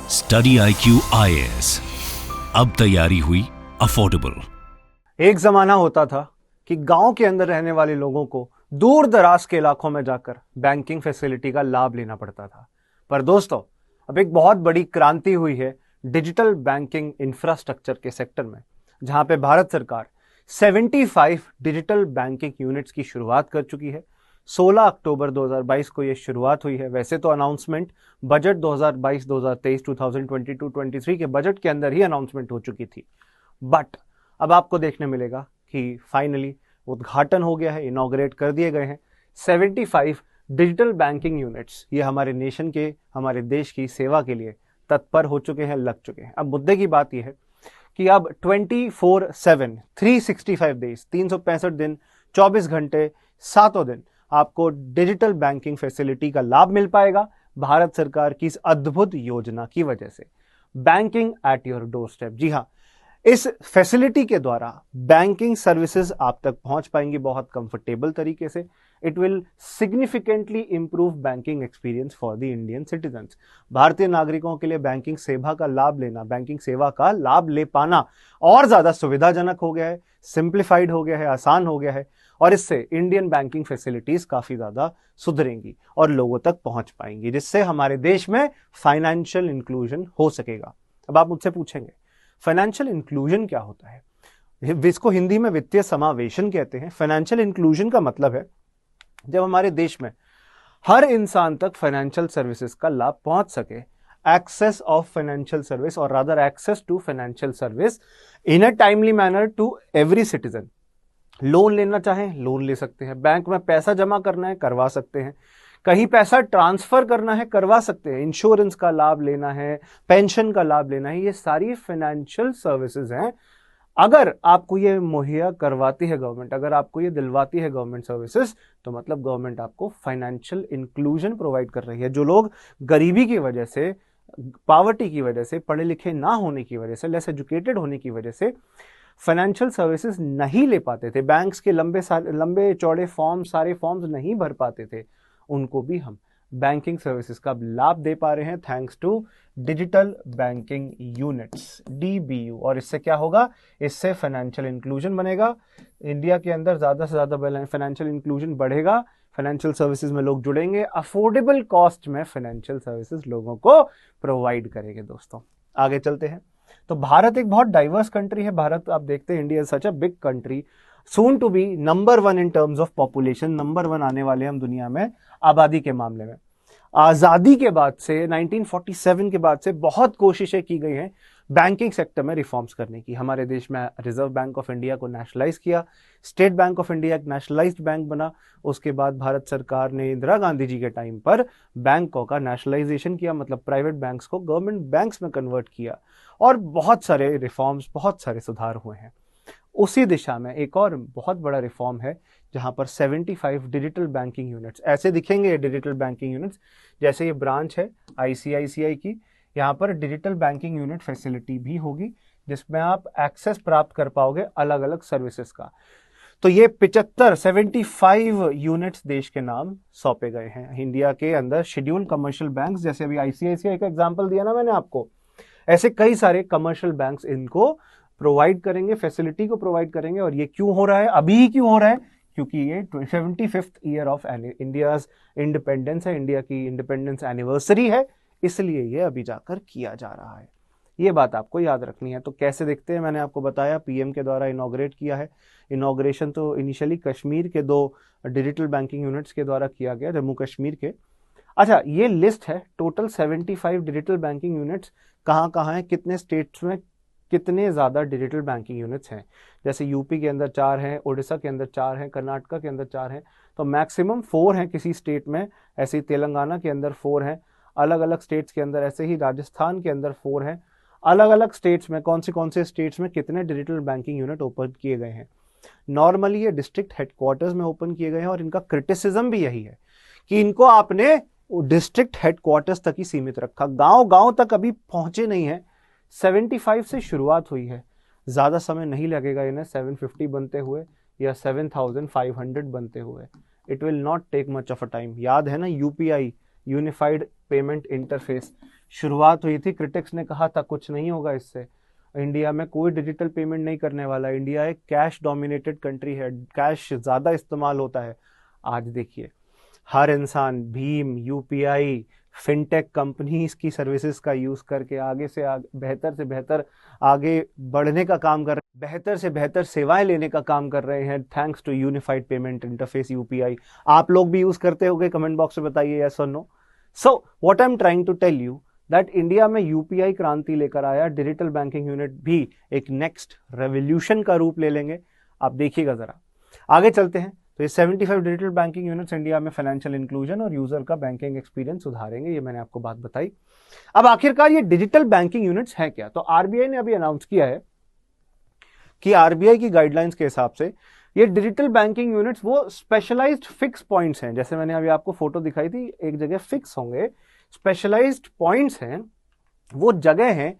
Study IQ IAS, अब तैयारी हुई अफोर्डेबल। एक जमाना होता था कि गांव के अंदर रहने वाले लोगों को दूर दराज के इलाकों में जाकर बैंकिंग फैसिलिटी का लाभ लेना पड़ता था। पर दोस्तों, अब एक बहुत बड़ी क्रांति हुई है डिजिटल बैंकिंग इंफ्रास्ट्रक्चर के सेक्टर में, जहां पे भारत सरकार 75 डिजिटल बैंकिंग यूनिट्स की शुरुआत कर चुकी है। 16 अक्टूबर 2022 को यह शुरुआत हुई है। वैसे तो अनाउंसमेंट बजट 2022-2023 2022-23 के बजट के अंदर ही अनाउंसमेंट हो चुकी थी, बट अब आपको देखने मिलेगा कि फाइनली उद्घाटन हो गया है, इनॉग्रेट कर दिए गए हैं 75 डिजिटल बैंकिंग यूनिट्स। ये हमारे नेशन के, हमारे देश की सेवा के लिए तत्पर हो चुके हैं, लग चुके हैं। अब मुद्दे की बात यह है कि अब 24/7 365 डेज 365 दिन 24 घंटे 7 दिन आपको डिजिटल बैंकिंग फैसिलिटी का लाभ मिल पाएगा भारत सरकार की इस अद्भुत योजना की वजह से। Banking at your doorstep. जी हाँ, इस फैसिलिटी के द्वारा बैंकिंग सर्विसेज आप तक पहुंच पाएंगी बहुत कंफर्टेबल तरीके से। It will significantly improve banking experience for the Indian citizens. भारतीय नागरिकों के लिए बैंकिंग सेवा का लाभ लेना, बैंकिंग सेवा का लाभ ले पाना और ज्यादा सुविधाजनक हो गया है, सिंप्लीफाइड हो गया है, आसान हो गया है, और इससे इंडियन बैंकिंग फैसिलिटीज काफी ज्यादा सुधरेंगी और लोगों तक पहुंच पाएंगी, जिससे हमारे देश में फाइनेंशियल इंक्लूजन हो सकेगा। अब आप मुझसे पूछेंगे फाइनेंशियल इंक्लूजन क्या होता है? इसको हिंदी में वित्तीय समावेशन कहते हैं। फाइनेंशियल इंक्लूजन का मतलब है जब हमारे देश में हर इंसान तक फाइनेंशियल सर्विसेज का लाभ पहुंच सके, एक्सेस ऑफ फाइनेंशियल सर्विस और rather access to financial service in a timely manner to every citizen. Loan लेना चाहें लोन ले सकते हैं, बैंक में पैसा जमा करना है करवा सकते हैं, कहीं पैसा ट्रांसफर करना है करवा सकते हैं, इंश्योरेंस का लाभ लेना है, पेंशन का लाभ लेना है, ये सारी फाइनेंशियल सर्विसेज हैं। अगर आपको ये मुहैया करवाती है गवर्नमेंट, अगर आपको ये दिलवाती है गवर्नमेंट सर्विसेज, तो मतलब गवर्नमेंट आपको फाइनेंशियल इंक्लूजन प्रोवाइड कर रही है। जो लोग गरीबी की वजह से, पॉवर्टी की वजह से, पढ़े लिखे ना होने की वजह से, लेस एजुकेटेड होने की वजह से फाइनेंशियल सर्विसेज नहीं ले पाते थे, बैंक्स के लंबे चौड़े फॉर्म, सारे फॉर्म्स नहीं भर पाते थे, उनको भी हम बैंकिंग सर्विसेज का लाभ दे पा रहे हैं thanks to digital banking units, DBU। और इससे क्या होगा? इससे फाइनेंशियल इंक्लूजन बनेगा। इंडिया के अंदर ज्यादा से ज्यादा फाइनेंशियल इंक्लूजन बढ़ेगा, फाइनेंशियल सर्विसेज में लोग जुड़ेंगे, अफोर्डेबल कॉस्ट में फाइनेंशियल सर्विसेज लोगों को प्रोवाइड करेंगे। दोस्तों आगे चलते हैं। तो भारत एक बहुत डाइवर्स कंट्री है। भारत, आप देखते हैं, India is such a big country, soon to be number 1 in terms of population. Number 1 आने वाले हम दुनिया में आबादी के मामले में। आजादी के बाद से 1947 के बाद से बहुत कोशिशें की गई हैं बैंकिंग सेक्टर में रिफॉर्म्स करने की। हमारे देश में रिजर्व बैंक ऑफ इंडिया को नेशनलाइज किया, स्टेट बैंक ऑफ इंडिया एक नेशनलाइज्ड बैंक बना। उसके बाद भारत सरकार ने इंदिरा गांधी जी के टाइम पर बैंकों का नेशनलाइजेशन किया, मतलब प्राइवेट बैंक्स को गवर्नमेंट बैंक्स में कन्वर्ट किया, और बहुत सारे रिफॉर्म्स, बहुत सारे सुधार हुए हैं। उसी दिशा में एक और बहुत बड़ा रिफॉर्म है जहां पर 75 डिजिटल बैंकिंग यूनिट्स ऐसे दिखेंगे। ये डिजिटल बैंकिंग यूनिट्स, जैसे ये ब्रांच है ICICI की, यहाँ पर डिजिटल बैंकिंग यूनिट फैसिलिटी भी होगी जिसमें आप एक्सेस प्राप्त कर पाओगे अलग अलग सर्विसेज का। तो ये 75 यूनिट्स देश के नाम सौंपे गए हैं इंडिया के अंदर। शेड्यूल्ड कमर्शियल बैंक्स, जैसे अभी ICICI का एग्जाम्पल दिया ना मैंने आपको, ऐसे कई सारे कमर्शियल बैंक्स इनको प्रोवाइड करेंगे, फैसिलिटी को प्रोवाइड करेंगे। और ये क्यों हो रहा है, अभी ही क्यों हो रहा है? क्योंकि ये 75th year of India's independence है, इंडिया की इंडिपेंडेंस एनिवर्सरी है, इसलिए ये अभी जाकर किया जा रहा है। ये बात आपको याद रखनी है। तो कैसे देखते हैं, मैंने आपको बताया PM के द्वारा इनॉग्रेट किया है। इनॉग्रेशन तो इनिशियली कश्मीर के 2 डिजिटल बैंकिंग यूनिट्स के द्वारा किया गया, जम्मू कश्मीर के। अच्छा, ये लिस्ट है टोटल 75 डिजिटल बैंकिंग यूनिट्स कहाँ कहाँ है, कितने स्टेट्स में कितने ज्यादा डिजिटल बैंकिंग यूनिट्स हैं। जैसे यूपी के अंदर 4 हैं, उड़ीसा के अंदर 4 हैं, कर्नाटका के अंदर 4 हैं, तो मैक्सिमम 4 हैं किसी स्टेट में, ऐसे ही तेलंगाना के अंदर 4 हैं, अलग अलग स्टेट्स के अंदर, ऐसे ही राजस्थान के अंदर 4 हैं। अलग अलग स्टेट्स में कौन से स्टेट्स में कितने डिजिटल बैंकिंग यूनिट ओपन किए गए हैं। नॉर्मली ये डिस्ट्रिक्ट हेडक्वार्टर्स में ओपन किए गए हैं, और इनका क्रिटिसिज्म भी यही है कि इनको आपने डिस्ट्रिक्ट हेडक्वार्टर्स तक ही सीमित रखा, गांव गांव तक अभी पहुंचे नहीं है। 75 से शुरुआत हुई है, ज्यादा समय नहीं लगेगा इन्हें 750 बनते हुए या 7500 बनते हुए। It will not take much of a time. याद है ना UPI, यूनिफाइड पेमेंट इंटरफेस। शुरुआत हुई थी, क्रिटिक्स ने कहा था कुछ नहीं होगा इससे, इंडिया में कोई डिजिटल पेमेंट नहीं करने वाला, इंडिया एक कैश डोमिनेटेड कंट्री है, कैश ज़्यादा इस्तेमाल होता है। आज देखिए हर इंसान भीम, यूपीआई, फिनटेक कंपनीज की सर्विसेज का यूज़ करके आगे से बेहतर आगे बढ़ने का काम कर रहे हैं, बेहतर से बेहतर सेवाएं लेने का काम कर रहे हैं, thanks to unified payment interface UPI. आप लोग भी यूज़ करते होंगे, कमेंट बॉक्स में बताइए यस और no. So what I am trying to tell you that India में यूपीआई क्रांति लेकर आया, डिजिटल बैंकिंग यूनिट भी एक नेक्स्ट रेवोल्यूशन का रूप ले लेंगे। आप देखिएगा जरा, आगे चलते हैं। तो ये 75 डिजिटल बैंकिंग यूनिट्स इंडिया में फाइनेंशियल इंक्लूजन और यूजर का बैंकिंग एक्सपीरियंस सुधारेंगे, ये मैंने आपको बात बताई। अब आखिरकार ये डिजिटल बैंकिंग यूनिट्स हैं क्या? तो आरबीआई ने अभी अनाउंस किया है कि आरबीआई की गाइडलाइंस के हिसाब से ये डिजिटल बैंकिंग यूनिट्स वो स्पेशलाइज्ड फिक्स पॉइंट्स हैं, जैसे मैंने अभी आपको फोटो दिखाई थी, एक जगह फिक्स होंगे, स्पेशलाइज्ड पॉइंट्स हैं, वो जगह हैं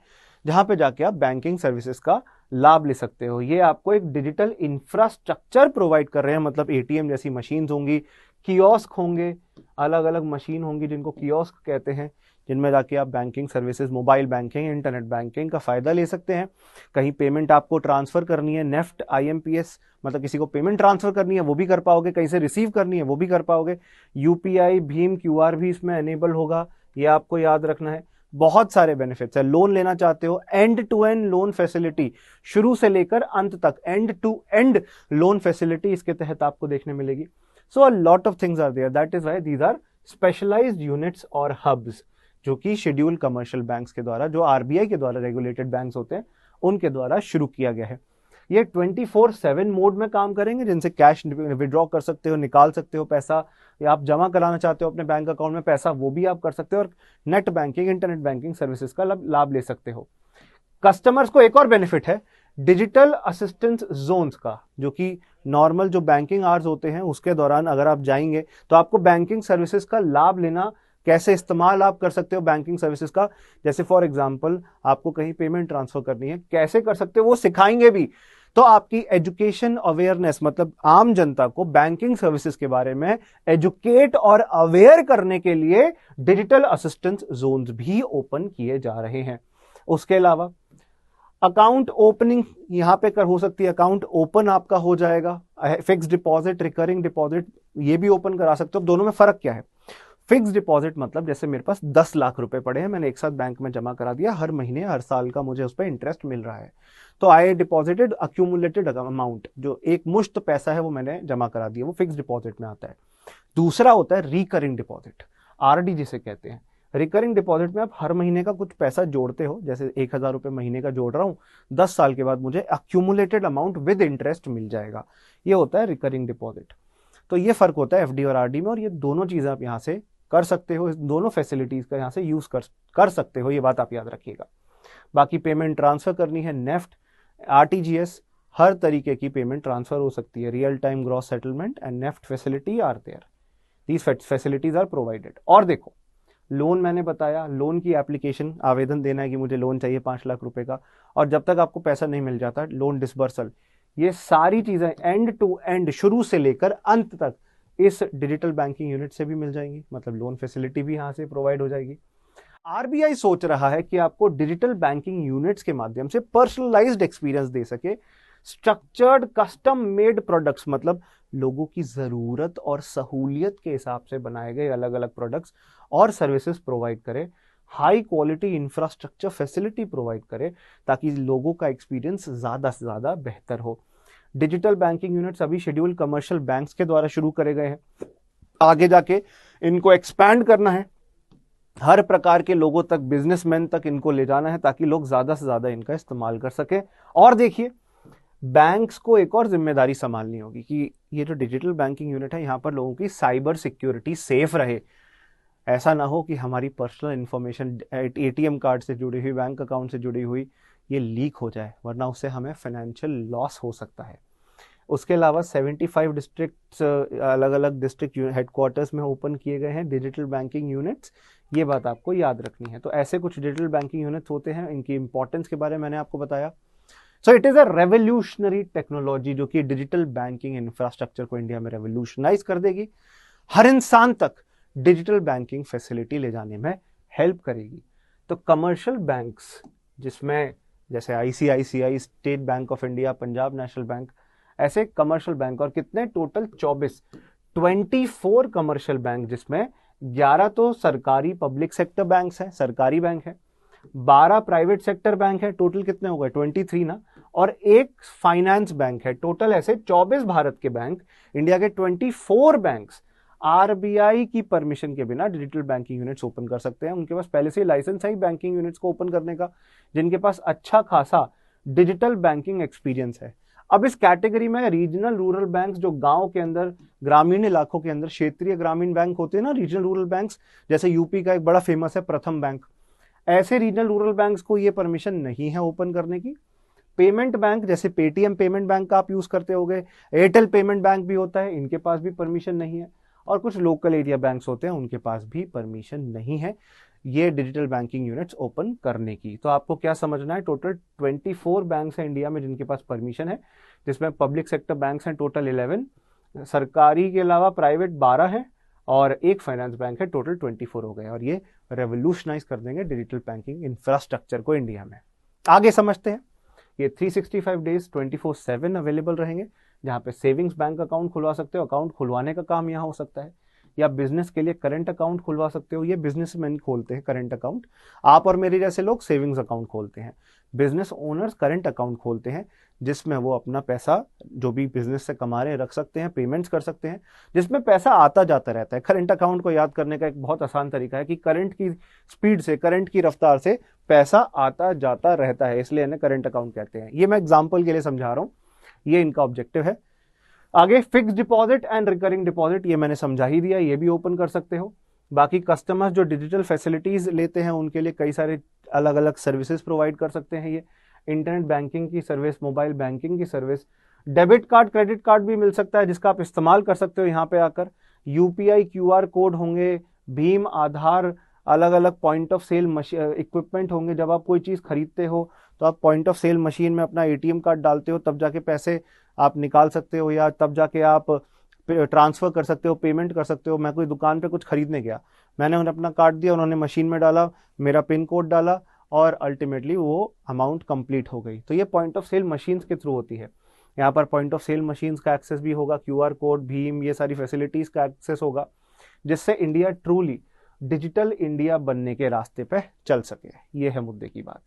जहां पे जाके आप बैंकिंग सर्विसेज का लाभ ले सकते हो। ये आपको एक डिजिटल इंफ्रास्ट्रक्चर प्रोवाइड कर रहे हैं, मतलब एटीएम जैसी मशीन्स होंगी, कियोस्क होंगे, अलग अलग मशीन होंगी जिनको कियोस्क कहते हैं, जिनमें जाके आप banking services, mobile banking, internet banking का फायदा ले सकते हैं। कहीं पेमेंट आपको ट्रांसफर करनी है, नेफ्ट आईएमपीएस, मतलब किसी को पेमेंट ट्रांसफर करनी है वो भी कर पाओगे, कहीं से रिसीव करनी है वो भी कर पाओगे। यूपीआई, भीम, क्यूआर भी इसमें एनेबल होगा, ये आपको याद रखना है। बहुत सारे बेनिफिट्स है। लोन लेना चाहते हो, end to end loan facility, शुरू से लेकर अंत तक end to end loan facility इसके तहत आपको देखने मिलेगी। So a lot of things are there, that is why these are specialised units और हब्स, जो कि शेड्यूल कमर्शियल बैंक्स के द्वारा, जो आरबीआई के द्वारा रेगुलेटेड बैंक्स होते हैं, उनके द्वारा शुरू किया गया है। ये 24/7 मोड में काम करेंगे, जिनसे कैश विड्रॉ कर सकते हो, निकाल सकते हो पैसा, या आप जमा कराना चाहते हो अपने बैंक अकाउंट में पैसा, वो भी आप कर सकते हो, और net banking, internet banking services का लाभ ले सकते हो। कस्टमर्स को एक और बेनिफिट है डिजिटल असिस्टेंस जोन्स का, जो कि नॉर्मल जो बैंकिंग आवर्स होते हैं उसके दौरान अगर आप जाएंगे तो आपको बैंकिंग सर्विसेज का लाभ लेना, कैसे इस्तेमाल आप कर सकते हो बैंकिंग सर्विसेज का, जैसे फॉर एग्जांपल आपको कहीं पेमेंट ट्रांसफर करनी है, कैसे कर सकते हो वो सिखाएंगे भी। तो आपकी एजुकेशन अवेयरनेस, मतलब आम जनता को बैंकिंग सर्विसेज के बारे में एजुकेट और अवेयर करने के लिए डिजिटल असिस्टेंस जोन्स भी ओपन किए जा रहे हैं। उसके अलावा अकाउंट ओपनिंग यहां पे हो सकती है, अकाउंट ओपन आपका हो जाएगा, फिक्स डिपॉजिट, रिकरिंग डिपॉजिट, ये भी ओपन करा सकते हो। दोनों में फर्क क्या है? फिक्स डिपॉजिट मतलब जैसे मेरे पास 10 लाख रुपए पड़े हैं, मैंने एक साथ बैंक में जमा करा दिया, हर महीने हर साल का मुझे उस पर इंटरेस्ट मिल रहा है, तो आई डिपॉजिटेड अक्यूमुलेटेड अमाउंट, जो एक मुश्त पैसा है वो मैंने जमा करा दिया, वो फिक्स डिपॉजिट में आता है। दूसरा होता है रिकरिंग डिपॉजिट, आरडी जिसे कहते हैं। रिकरिंग डिपॉजिट में आप हर महीने का कुछ पैसा जोड़ते हो, जैसे 1000 रुपए महीने का जोड़ रहा हूं, 10 साल के बाद मुझे अक्यूमुलेटेड अमाउंट विद इंटरेस्ट मिल जाएगा, ये होता है रिकरिंग डिपॉजिट। तो ये फर्क होता है एफडी और आरडी में, और ये दोनों चीजें आप यहां से कर सकते हो, इस दोनों फैसिलिटीज का यहां से यूज कर सकते हो, ये बात आप याद रखिएगा। बाकी पेमेंट ट्रांसफर करनी है, नेफ्ट, आरटीजीएस, हर तरीके की पेमेंट ट्रांसफर हो सकती है, real time gross settlement and NEFT facility are there, these facilities are provided. और देखो, लोन मैंने बताया, लोन की एप्लीकेशन, आवेदन देना है कि मुझे लोन चाहिए 5 लाख रुपए का, और जब तक आपको पैसा नहीं मिल जाता, लोन डिसबर्सल, ये सारी चीजें एंड टू एंड, शुरू से लेकर अंत तक इस डिजिटल बैंकिंग यूनिट से भी मिल जाएंगी, मतलब लोन फैसिलिटी भी यहां से प्रोवाइड हो जाएगी। आरबीआई सोच रहा है कि आपको डिजिटल बैंकिंग यूनिट्स के माध्यम से पर्सनलाइज्ड एक्सपीरियंस दे सके, स्ट्रक्चर्ड कस्टम मेड प्रोडक्ट्स, मतलब लोगों की जरूरत और सहूलियत के हिसाब से बनाए गए अलग अलग प्रोडक्ट्स और सर्विसेज प्रोवाइड करे, high quality infrastructure facility provide करे, ताकि लोगों का एक्सपीरियंस ज्यादा से ज्यादा बेहतर हो। डिजिटल बैंकिंग यूनिट्स अभी शेड्यूल कमर्शियल बैंक्स के द्वारा शुरू करे गए हैं, आगे जाके इनको एक्सपैंड करना है, हर प्रकार के लोगों तक, बिजनेसमैन तक इनको ले जाना है, ताकि लोग ज्यादा से ज्यादा इनका इस्तेमाल कर सके। और देखिए, बैंक्स को एक और जिम्मेदारी संभालनी होगी कि ये जो डिजिटल बैंकिंग यूनिट है, यहाँ पर लोगों की साइबर सिक्योरिटी सेफ रहे। ऐसा ना हो कि हमारी पर्सनल इंफॉर्मेशन एटीएम कार्ड से जुड़ी हुई, बैंक अकाउंट से जुड़ी हुई, ये लीक हो जाए, वरना उससे हमें फाइनेंशियल लॉस हो सकता है। उसके अलावा 75 डिस्ट्रिक्ट्स, अलग अलग डिस्ट्रिक्ट हेडक्वार्टर्स में ओपन किए गए हैं डिजिटल बैंकिंग यूनिट्स, ये बात आपको याद रखनी है। तो ऐसे कुछ डिजिटल बैंकिंग यूनिट्स होते हैं, इनकी इंपॉर्टेंस के बारे में मैंने आपको बताया। So it is a revolutionary technology जो कि डिजिटल बैंकिंग इंफ्रास्ट्रक्चर को इंडिया में रेवोल्यूशनाइज कर देगी, हर इंसान तक डिजिटल बैंकिंग फैसिलिटी ले जाने में हेल्प करेगी। तो कमर्शियल बैंक्स जिसमें जैसे ICICI, state bank of India, Punjab national bank, ऐसे कमर्शियल बैंक, और कितने टोटल 24 कमर्शियल बैंक, जिसमें 11 तो सरकारी पब्लिक सेक्टर बैंक्स हैं, सरकारी बैंक है, 12 प्राइवेट सेक्टर बैंक है, टोटल कितने हो गए 23 ना, और एक फाइनेंस बैंक है। टोटल ऐसे 24 भारत के बैंक, इंडिया के 24 बैंक्स आरबीआई की परमिशन के बिना डिजिटल बैंकिंग यूनिट्स ओपन कर सकते हैं। उनके पास पहले से लाइसेंस है बैंकिंग यूनिट्स को ओपन करने का, जिनके पास अच्छा खासा डिजिटल बैंकिंग एक्सपीरियंस है। अब इस कैटेगरी में रीजनल रूरल बैंक्स, जो गांव के अंदर, ग्रामीण इलाकों के अंदर क्षेत्रीय ग्रामीण बैंक होते हैं ना, रीजनल रूरल बैंक्स, जैसे यूपी का एक बड़ा फेमस है प्रथम बैंक, ऐसे रीजनल रूरल बैंक्स को ये परमिशन नहीं है ओपन करने की। पेमेंट बैंक जैसे पेटीएम पेमेंट बैंक का आप यूज करते होगे, एयरटेल पेमेंट बैंक भी होता है, इनके पास भी परमिशन नहीं है। और कुछ लोकल एरिया बैंक्स होते हैं, उनके पास भी परमिशन नहीं है ये डिजिटल बैंकिंग यूनिट्स ओपन करने की। तो आपको क्या समझना है, टोटल 24 बैंक्स हैं इंडिया में जिनके पास परमिशन है, जिसमें पब्लिक सेक्टर बैंक्स हैं टोटल 11, सरकारी के अलावा प्राइवेट 12 है, और एक फाइनेंस बैंक है, टोटल 24 हो गए। और ये रेवोल्यूशनाइज कर देंगे डिजिटल बैंकिंग इंफ्रास्ट्रक्चर को इंडिया में। आगे समझते हैं। ये 365 डेज 24/7 अवेलेबल रहेंगे, जहां पे सेविंग्स बैंक अकाउंट खुलवा सकते हो, अकाउंट खुलवाने का काम यहाँ हो सकता है, या बिजनेस के लिए करंट अकाउंट खुलवा सकते हो। ये बिजनेसमैन खोलते हैं करंट अकाउंट, आप और मेरे जैसे लोग सेविंग्स अकाउंट खोलते हैं। बिजनेस ओनर्स करंट अकाउंट खोलते हैं, जिसमें वो अपना पैसा जो भी बिजनेस से कमा रहे हैं रख सकते हैं, पेमेंट्स कर सकते हैं, जिसमें पैसा आता जाता रहता है। करंट अकाउंट को याद करने का एक बहुत आसान तरीका है कि करंट की स्पीड से, करंट की रफ्तार से पैसा आता जाता रहता है, इसलिए इन्हें करंट अकाउंट कहते हैं। ये मैं एग्जाम्पल के लिए समझा रहा हूं, ये इनका ऑब्जेक्टिव है। आगे fix deposit and recurring deposit, ये मैंने समझा ही दिया, ये भी ओपन कर सकते हो। बाकी कस्टमर्स जो डिजिटल फैसिलिटीज लेते हैं उनके लिए कई सारे अलग अलग सर्विसेज प्रोवाइड कर सकते हैं। ये इंटरनेट बैंकिंग की सर्विस, मोबाइल बैंकिंग की service, debit card, credit card भी मिल सकता है जिसका आप इस्तेमाल कर सकते हो यहाँ पे आकर। यूपीआई क्यूआर कोड होंगे, भीम, आधार, अलग अलग पॉइंट ऑफ सेल इक्विपमेंट होंगे। जब आप कोई चीज़ खरीदते हो तो आप पॉइंट ऑफ सेल मशीन में अपना एटीएम कार्ड डालते हो, तब जाके पैसे आप निकाल सकते हो, या तब जाके आप ट्रांसफर कर सकते हो, पेमेंट कर सकते हो। मैं कोई दुकान पे कुछ खरीदने गया, मैंने उन्हें अपना कार्ड दिया, उन्होंने मशीन में डाला, मेरा पिन कोड डाला, और अल्टीमेटली वो अमाउंट कंप्लीट हो गई। तो ये पॉइंट ऑफ सेल मशीन्स के थ्रू होती है। यहाँ पर पॉइंट ऑफ सेल मशीन्स का एक्सेस भी होगा, क्यूआर कोड, भीम, ये सारी फैसिलिटीज का एक्सेस होगा, जिससे इंडिया ट्रूली डिजिटल इंडिया बनने के रास्ते पे चल सके। ये है मुद्दे की बात।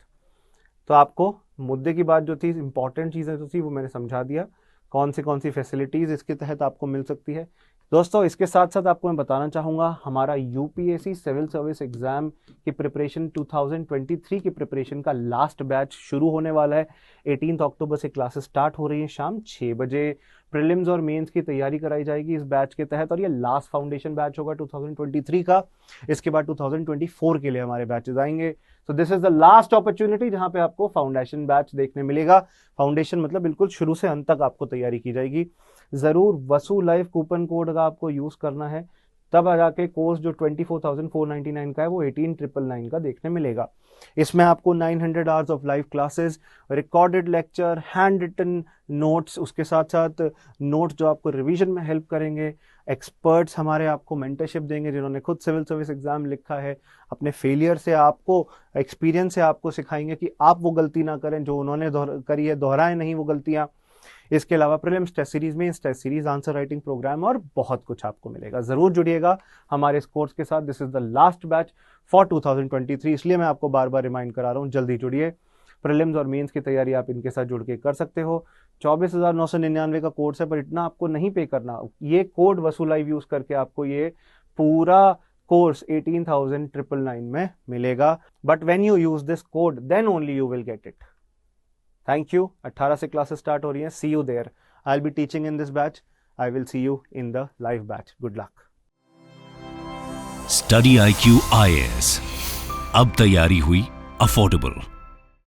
तो आपको मुद्दे की बात जो थी, इंपॉर्टेंट चीज़ें जो थी, वो मैंने समझा दिया, कौन सी फैसिलिटीज इसके तहत आपको मिल सकती है। दोस्तों, इसके साथ साथ आपको मैं बताना चाहूँगा, हमारा यूपीएससी सिविल सर्विस एग्जाम की प्रिपरेशन 2023 की प्रिपरेशन का लास्ट बैच शुरू होने वाला है। 18 अक्टूबर से क्लासेस स्टार्ट हो रही हैं शाम 6 बजे। प्रीलिम्स और मेंस की तैयारी कराई जाएगी इस बैच के तहत, और ये लास्ट फाउंडेशन बैच होगा 2023 का। इसके बाद 2024 के लिए हमारे बैचेस आएंगे। So this is the last opportunity जहां पे आपको फाउंडेशन बैच देखने मिलेगा। फाउंडेशन मतलब बिल्कुल शुरू से अंत तक आपको तैयारी की जाएगी। जरूर वसु लाइव कूपन कोड का आपको यूज करना है, तब आ जाके कोर्स जो 24,499 का है वो 18,999 का देखने मिलेगा। इसमें आपको 900 hours of live classes, recorded lecture, handwritten notes, उसके साथ साथ नोट्स जो आपको रिवीजन में हेल्प करेंगे, एक्सपर्ट्स हमारे आपको मेंटरशिप देंगे जिन्होंने खुद सिविल सर्विस एग्जाम लिखा है, अपने फेलियर से आपको, एक्सपीरियंस से आपको सिखाएंगे कि आप वो गलती ना करें जो उन्होंने करी है, दोहराएं नहीं वो गलतियां। इसके अलावा प्रीलिम्स टेस्ट सीरीज में test series, answer writing programme और बहुत कुछ आपको मिलेगा। जरूर जुड़िएगा हमारे इस कोर्स के साथ। This is the last batch for 2023, इसलिए मैं आपको बार बार रिमाइंड करा रहा हूँ, जल्दी जुड़िए। प्रीलिम्स और मेंस की तैयारी आप इनके साथ जुड़ के कर सकते हो। 24,999 का कोर्स है, पर इतना आपको नहीं पे करना। ये कोड वसु लाइव यूज करके आपको ये पूरा कोर्स 18,999 में मिलेगा। But when you use this code then only you will get it. Thank you. 18 से क्लासेस स्टार्ट हो रही हैं। See you there. I will be teaching in this batch. I will see you in the live batch. Good luck. Study IQ IAS, अब तैयारी हुई affordable.